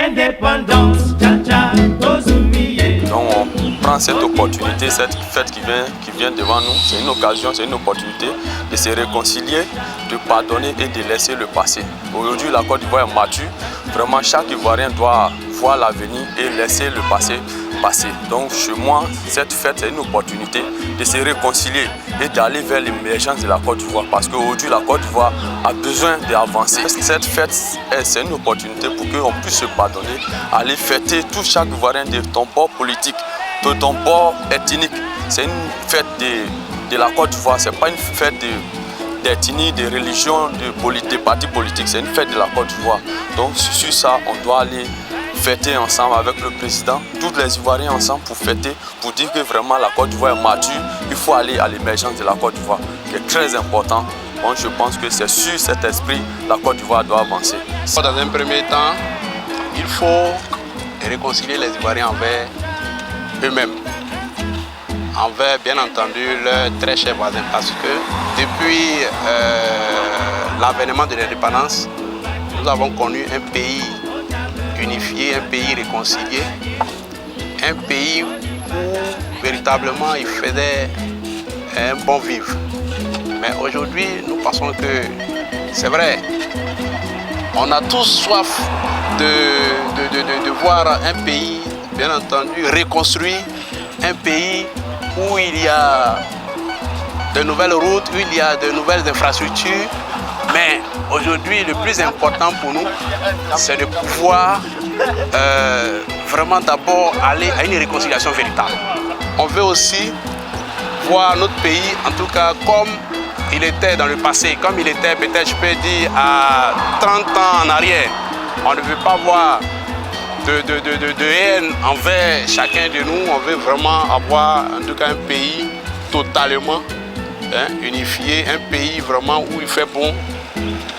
indépendance, tcha-tcha, Tozoumié. Donc on prend cette opportunité, cette fête qui vient devant nous, c'est une occasion, c'est une opportunité de se réconcilier, de pardonner et de laisser le passé. Aujourd'hui, la Côte d'Ivoire est mature, vraiment chaque Ivoirien doit voir l'avenir et laisser le passé passer. Donc chez moi, cette fête c'est une opportunité de se réconcilier et d'aller vers l'émergence de la Côte d'Ivoire parce qu'aujourd'hui la Côte d'Ivoire a besoin d'avancer. Cette fête c'est une opportunité pour qu'on puisse se pardonner, aller fêter tout chaque Ivoirien de ton bord politique, de ton bord ethnique. C'est une fête de la Côte d'Ivoire, c'est pas une fête d'ethnie, de religion, de partis politiques, c'est une fête de la Côte d'Ivoire. Donc sur ça, on doit aller fêter ensemble avec le président, tous les Ivoiriens ensemble pour fêter, pour dire que vraiment la Côte d'Ivoire est mature, il faut aller à l'émergence de la Côte d'Ivoire, qui est très important. Bon, je pense que c'est sur cet esprit que la Côte d'Ivoire doit avancer. Dans un premier temps, il faut réconcilier les Ivoiriens envers eux-mêmes, envers bien entendu leurs très chers voisins, parce que depuis l'avènement de l'indépendance, nous avons connu un pays unifié, un pays réconcilié, un pays où véritablement il faisait un bon vivre. Mais aujourd'hui, nous pensons que c'est vrai, on a tous soif de voir un pays, bien entendu, reconstruit, un pays où il y a de nouvelles routes, où il y a de nouvelles infrastructures. Mais aujourd'hui, le plus important pour nous, c'est de pouvoir vraiment d'abord aller à une réconciliation véritable. On veut aussi voir notre pays, en tout cas, comme il était dans le passé, comme il était peut-être, je peux dire, à 30 ans en arrière. On ne veut pas voir de haine envers chacun de nous. On veut vraiment avoir, en tout cas, un pays totalement unifié, un pays vraiment où il fait bon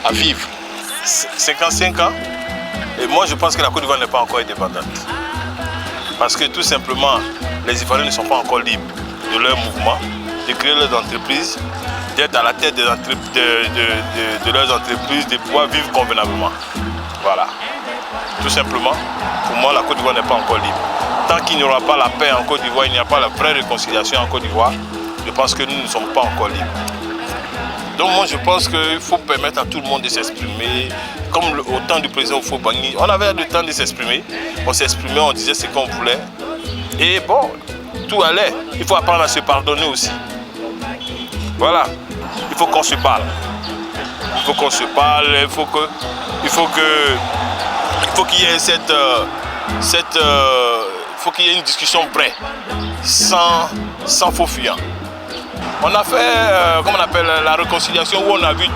à vivre. 55 ans, et moi je pense que la Côte d'Ivoire n'est pas encore indépendante. Parce que tout simplement, les Ivoiriens ne sont pas encore libres de leur mouvement, de créer leurs entreprises, d'être à la tête de leurs entreprises, de pouvoir vivre convenablement. Voilà. Tout simplement, pour moi, la Côte d'Ivoire n'est pas encore libre. Tant qu'il n'y aura pas la paix en Côte d'Ivoire, il n'y a pas la vraie réconciliation en Côte d'Ivoire, je pense que nous ne sommes pas encore libres. Donc moi je pense qu'il faut permettre à tout le monde de s'exprimer, comme au temps du président Houphouët-Boigny. On avait le temps de s'exprimer, on s'exprimait, on disait ce qu'on voulait. Et bon, tout allait. Il faut apprendre à se pardonner aussi. Voilà, il faut qu'on se parle. Il faut qu'on se parle, il faut qu'il y ait une discussion vraie, sans faux fuyant. On a fait, comment on appelle, la réconciliation où on a vu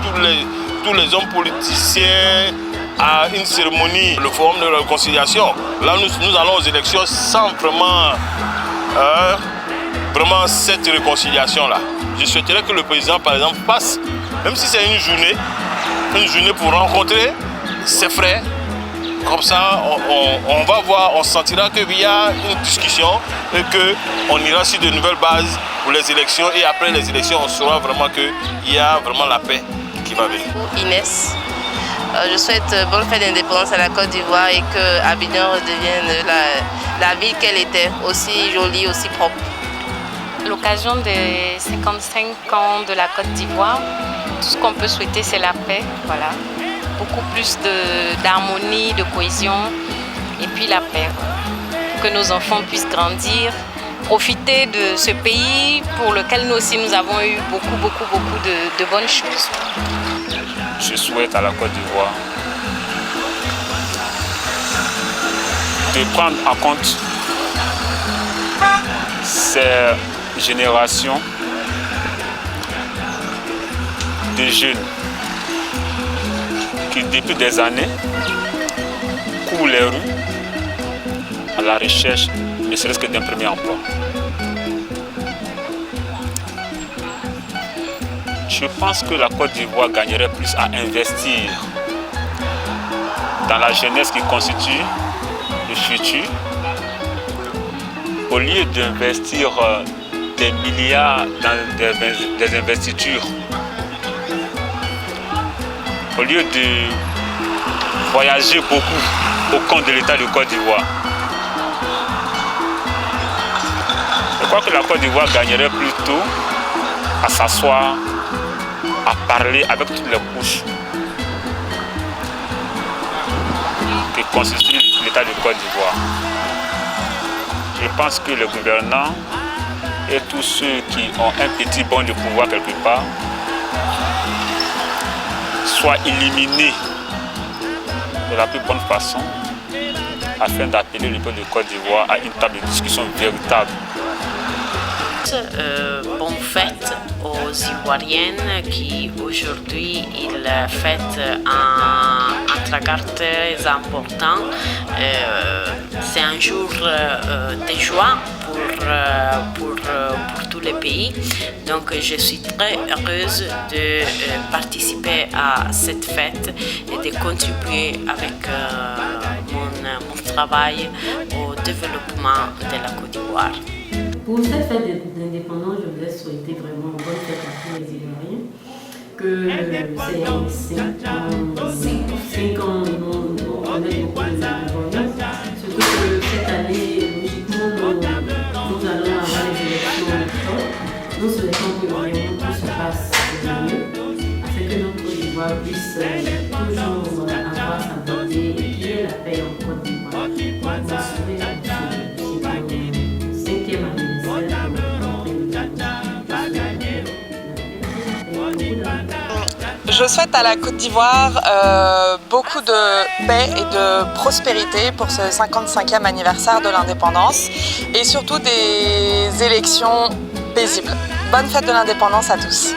tous les hommes politiciens à une cérémonie, le forum de réconciliation. Là, nous allons aux élections sans vraiment cette réconciliation-là. Je souhaiterais que le président, par exemple, passe, même si c'est une journée pour rencontrer ses frères. Comme ça, on va voir, on sentira qu'il y a une discussion et qu'on ira sur de nouvelles bases pour les élections. Et après les élections, on saura vraiment qu'il y a vraiment la paix qui va venir. Inès, je souhaite bonne fête d'indépendance à la Côte d'Ivoire et que Abidjan redevienne la ville qu'elle était, aussi jolie, aussi propre. À l'occasion des 55 ans de la Côte d'Ivoire, tout ce qu'on peut souhaiter, c'est la paix. Voilà. Beaucoup plus d'harmonie, de cohésion et puis la paix. Que nos enfants puissent grandir, profiter de ce pays pour lequel nous aussi nous avons eu beaucoup de bonnes choses. Je souhaite à la Côte d'Ivoire de prendre en compte ces générations de jeunes qui depuis des années courent les rues à la recherche ne serait-ce que d'un premier emploi. Je pense que la Côte d'Ivoire gagnerait plus à investir dans la jeunesse qui constitue le futur au lieu d'investir des milliards dans des investitures. Au lieu de voyager beaucoup au compte de l'État de Côte d'Ivoire. Je crois que la Côte d'Ivoire gagnerait plutôt à s'asseoir, à parler avec toutes les couches que constitue l'État de Côte d'Ivoire. Je pense que les gouvernants et tous ceux qui ont un petit bond de pouvoir quelque part soient éliminés de la plus bonne façon afin d'appeler le peuple de Côte d'Ivoire à une table de discussion véritable. Bonne fête aux Ivoiriennes qui aujourd'hui ils fêtent un tragard très important. C'est un jour de joie pour tous les pays. Donc je suis très heureuse de participer à cette fête et de contribuer avec mon travail au développement de la Côte d'Ivoire. Pour cette fête d'indépendance, je voudrais souhaiter vraiment une bonne fête à tous les Ivoiriens. Que ces 5 ans nous remettent beaucoup de bonheur. Surtout que cette année, logiquement, nous allons avoir les élections en octobre. Nous souhaitons que vraiment tout se passe mieux, afin que notre Côte d'Ivoire puisse toujours avoir sa beauté et qu'il y ait la paix en Côte d'Ivoire. On va souhaiter Je souhaite à la Côte d'Ivoire beaucoup de paix et de prospérité pour ce 55e anniversaire de l'indépendance et surtout des élections paisibles. Bonne fête de l'indépendance à tous.